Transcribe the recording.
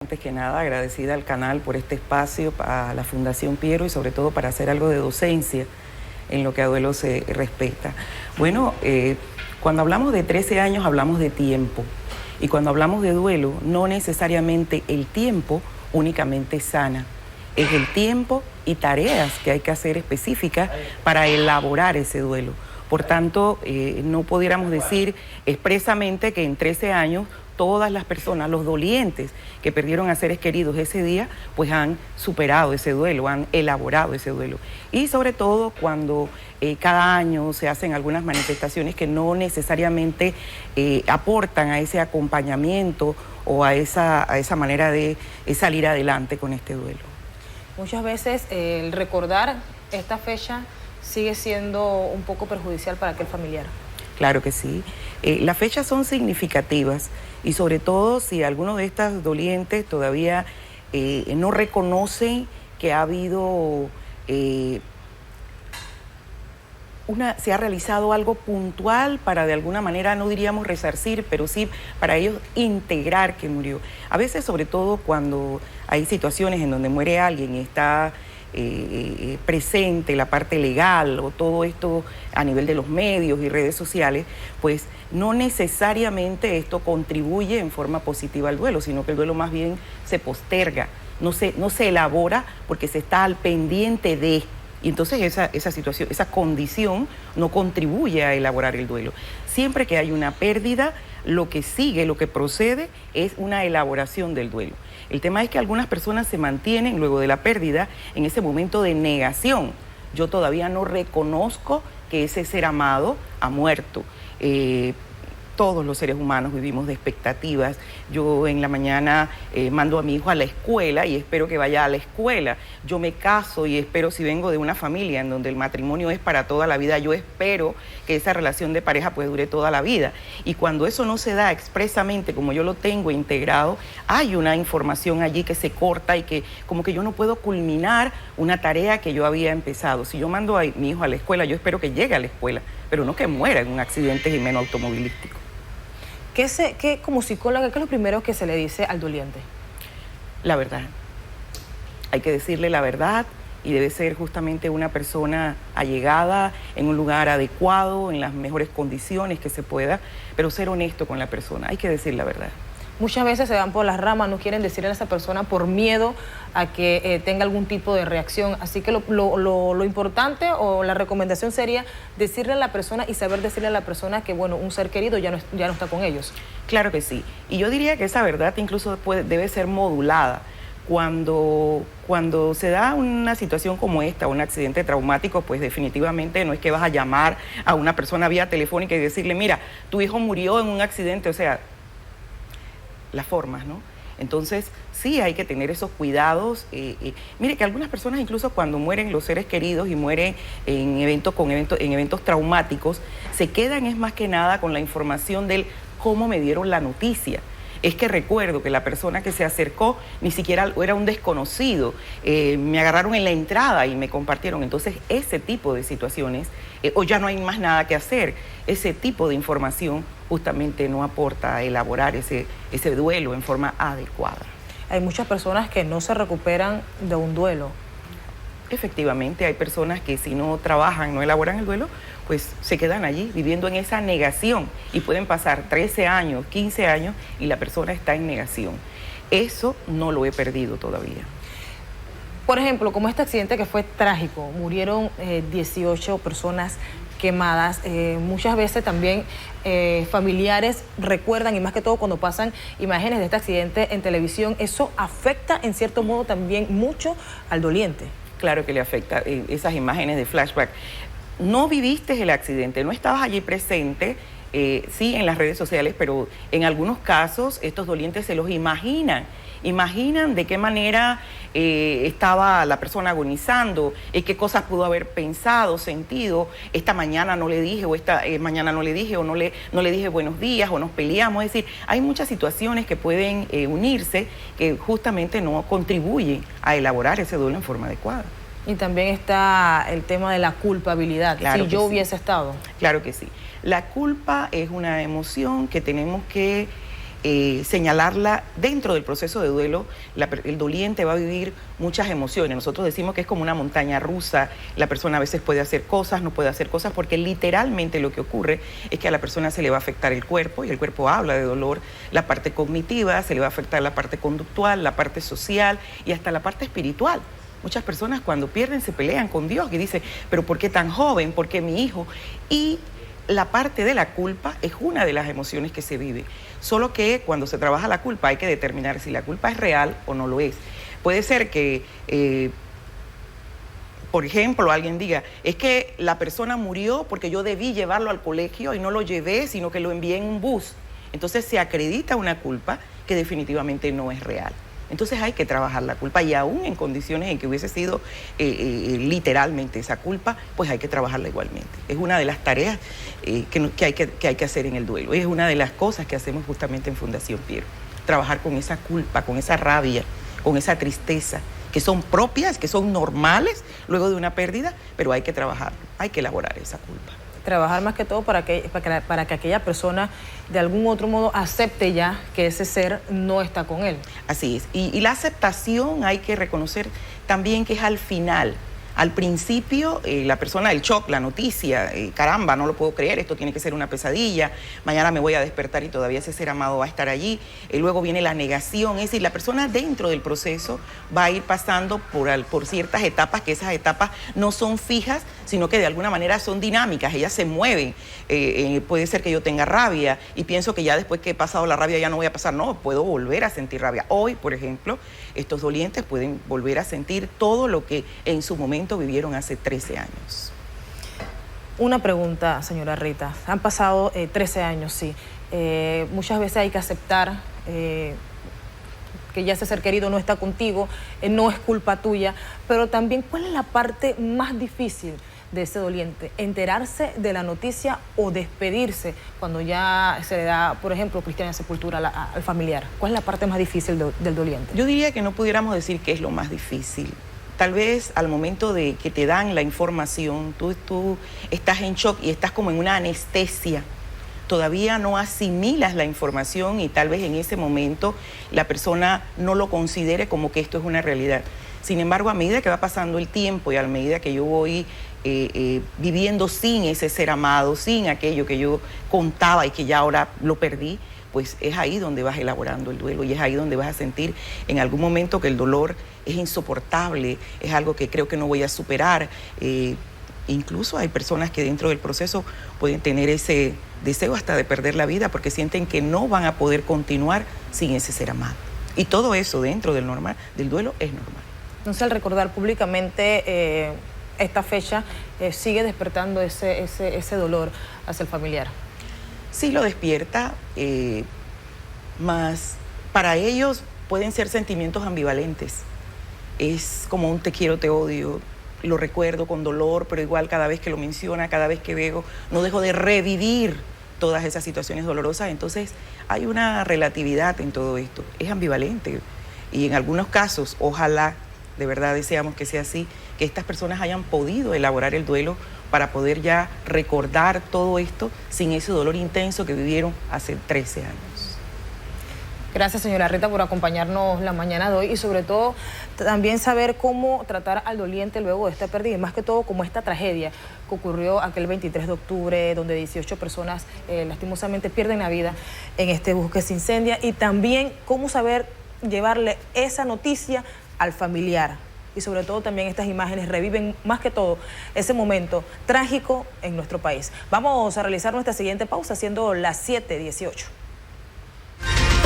Antes que nada, agradecida al canal por este espacio, a la Fundación Piero y sobre todo para hacer algo de docencia en lo que a duelo se respecta. Bueno, cuando hablamos de 13 años hablamos de tiempo y cuando hablamos de duelo no necesariamente el tiempo únicamente sana, es el tiempo y tareas que hay que hacer específicas para elaborar ese duelo. Por tanto, no pudiéramos decir expresamente que en 13 años todas las personas, los dolientes que perdieron a seres queridos ese día, pues han superado ese duelo, han elaborado ese duelo. Y sobre todo cuando cada año se hacen algunas manifestaciones que no necesariamente aportan a ese acompañamiento o a esa manera de salir adelante con este duelo. Muchas veces el recordar esta fecha sigue siendo un poco perjudicial para aquel familiar. Claro que sí. Las fechas son significativas y sobre todo si alguno de estas dolientes todavía no reconoce que ha habido, se ha realizado algo puntual para de alguna manera, no diríamos resarcir, pero sí para ellos integrar que murió. A veces, sobre todo cuando hay situaciones en donde muere alguien y está presente la parte legal o todo esto a nivel de los medios y redes sociales, pues no necesariamente esto contribuye en forma positiva al duelo, sino que el duelo más bien se posterga, no se elabora porque se está al pendiente de, y entonces esa situación, esa condición no contribuye a elaborar el duelo. Siempre que hay una pérdida, lo que sigue, lo que procede es una elaboración del duelo. El tema es que algunas personas se mantienen luego de la pérdida en ese momento de negación. Yo todavía no reconozco que ese ser amado ha muerto. Todos los seres humanos vivimos de expectativas. Yo en la mañana mando a mi hijo a la escuela y espero que vaya a la escuela. Yo me caso y espero, si vengo de una familia en donde el matrimonio es para toda la vida, yo espero que esa relación de pareja pues dure toda la vida. Y cuando eso no se da expresamente como yo lo tengo integrado, hay una información allí que se corta y que como que yo no puedo culminar una tarea que yo había empezado. Si yo mando a mi hijo a la escuela, yo espero que llegue a la escuela, pero no que muera en un accidente jimeno automovilístico. Como psicóloga, ¿qué es lo primero que se le dice al doliente? La verdad. Hay que decirle la verdad y debe ser justamente una persona allegada, en un lugar adecuado, en las mejores condiciones que se pueda, pero ser honesto con la persona. Hay que decir la verdad. Muchas veces se van por las ramas, no quieren decirle a esa persona por miedo a que tenga algún tipo de reacción. Así que lo importante o la recomendación sería decirle a la persona y saber decirle a la persona que, bueno, un ser querido ya no está con ellos. Claro que sí. Y yo diría que esa verdad incluso debe ser modulada. Cuando se da una situación como esta, un accidente traumático, pues definitivamente no es que vas a llamar a una persona vía telefónica y decirle, mira, tu hijo murió en un accidente, o sea, las formas, ¿no? Entonces, sí hay que tener esos cuidados. Mire que algunas personas, incluso cuando mueren los seres queridos y mueren en eventos traumáticos, se quedan es más que nada con la información del cómo me dieron la noticia. Es que recuerdo que la persona que se acercó ni siquiera era un desconocido, me agarraron en la entrada y me compartieron. Entonces, ese tipo de situaciones, o ya no hay más nada que hacer, ese tipo de información justamente no aporta a elaborar ese duelo en forma adecuada. Hay muchas personas que no se recuperan de un duelo. Efectivamente, hay personas que si no trabajan, no elaboran el duelo, pues se quedan allí viviendo en esa negación y pueden pasar 13 años, 15 años y la persona está en negación. Eso no lo he perdido todavía. Por ejemplo, como este accidente que fue trágico, murieron 18 personas quemadas. Muchas veces también familiares recuerdan, y más que todo cuando pasan imágenes de este accidente en televisión, eso afecta en cierto modo también mucho al doliente. Claro que le afecta esas imágenes de flashback. No viviste el accidente, no estabas allí presente, sí en las redes sociales, pero en algunos casos estos dolientes se los imaginan de qué manera estaba la persona agonizando, qué cosas pudo haber pensado, sentido, esta mañana no le dije, o esta mañana no le dije, o no le dije buenos días, o nos peleamos. Es decir, hay muchas situaciones que pueden unirse que justamente no contribuyen a elaborar ese duelo en forma adecuada. Y también está el tema de la culpabilidad, claro si yo hubiese estado. Claro que sí. La culpa es una emoción que tenemos que señalarla dentro del proceso de duelo. El doliente va a vivir muchas emociones. Nosotros decimos que es como una montaña rusa. La persona a veces puede hacer cosas, no puede hacer cosas, porque literalmente lo que ocurre es que a la persona se le va a afectar el cuerpo, y el cuerpo habla de dolor, la parte cognitiva, se le va a afectar la parte conductual, la parte social y hasta la parte espiritual. Muchas personas cuando pierden se pelean con Dios y dicen, pero ¿por qué tan joven? ¿Por qué mi hijo? Y la parte de la culpa es una de las emociones que se vive. Solo que cuando se trabaja la culpa hay que determinar si la culpa es real o no lo es. Puede ser que, por ejemplo, alguien diga, es que la persona murió porque yo debí llevarlo al colegio y no lo llevé, sino que lo envié en un bus. Entonces se acredita una culpa que definitivamente no es real. Entonces hay que trabajar la culpa, y aún en condiciones en que hubiese sido literalmente esa culpa, pues hay que trabajarla igualmente. Es una de las tareas que hay que hacer en el duelo. Es una de las cosas que hacemos justamente en Fundación Piero. Trabajar con esa culpa, con esa rabia, con esa tristeza, que son propias, que son normales luego de una pérdida, pero hay que trabajarlo, hay que elaborar esa culpa. Trabajar más que todo para que aquella persona de algún otro modo acepte ya que ese ser no está con él. Así es. Y la aceptación hay que reconocer también que es al final. Al principio, la persona del shock, la noticia, caramba, no lo puedo creer, esto tiene que ser una pesadilla, mañana me voy a despertar y todavía ese ser amado va a estar allí. Luego viene la negación, es decir, la persona dentro del proceso va a ir pasando por ciertas etapas, que esas etapas no son fijas, sino que de alguna manera son dinámicas, ellas se mueven. Puede ser que yo tenga rabia y pienso que ya después que he pasado la rabia ya no voy a pasar, no, puedo volver a sentir rabia. Hoy, por ejemplo, estos dolientes pueden volver a sentir todo lo que en su momento vivieron hace 13 años. Una pregunta, señora Rita. Han pasado 13 años, sí. Muchas veces hay que aceptar que ya ese ser querido no está contigo, no es culpa tuya, pero también, ¿cuál es la parte más difícil de ese doliente? ¿Enterarse de la noticia o despedirse cuando ya se le da, por ejemplo, cristiana sepultura al familiar? ¿Cuál es la parte más difícil del doliente? Yo diría que no pudiéramos decir que es lo más difícil. Tal vez al momento de que te dan la información, tú estás en shock y estás como en una anestesia. Todavía no asimilas la información y tal vez en ese momento la persona no lo considere como que esto es una realidad. Sin embargo, a medida que va pasando el tiempo y a medida que yo voy viviendo sin ese ser amado, sin aquello que yo contaba y que ya ahora lo perdí, pues es ahí donde vas elaborando el duelo y es ahí donde vas a sentir en algún momento que el dolor es insoportable, es algo que creo que no voy a superar. Incluso hay personas que dentro del proceso pueden tener ese deseo hasta de perder la vida porque sienten que no van a poder continuar sin ese ser amado. Y todo eso dentro del duelo es normal. Entonces, al recordar públicamente esta fecha, sigue despertando ese dolor hacia el familiar. Sí lo despierta, más para ellos pueden ser sentimientos ambivalentes. Es como un te quiero, te odio, lo recuerdo con dolor, pero igual cada vez que lo menciona, cada vez que veo, no dejo de revivir todas esas situaciones dolorosas. Entonces hay una relatividad en todo esto, es ambivalente y en algunos casos, ojalá, de verdad deseamos que sea así, que estas personas hayan podido elaborar el duelo para poder ya recordar todo esto sin ese dolor intenso que vivieron hace 13 años. Gracias, señora Rita, por acompañarnos la mañana de hoy y sobre todo también saber cómo tratar al doliente luego de esta pérdida y más que todo como esta tragedia que ocurrió aquel 23 de octubre donde 18 personas lastimosamente pierden la vida en este bus que se incendia y también cómo saber llevarle esa noticia al familiar. Y sobre todo también estas imágenes reviven más que todo ese momento trágico en nuestro país. Vamos a realizar nuestra siguiente pausa siendo las 7:18.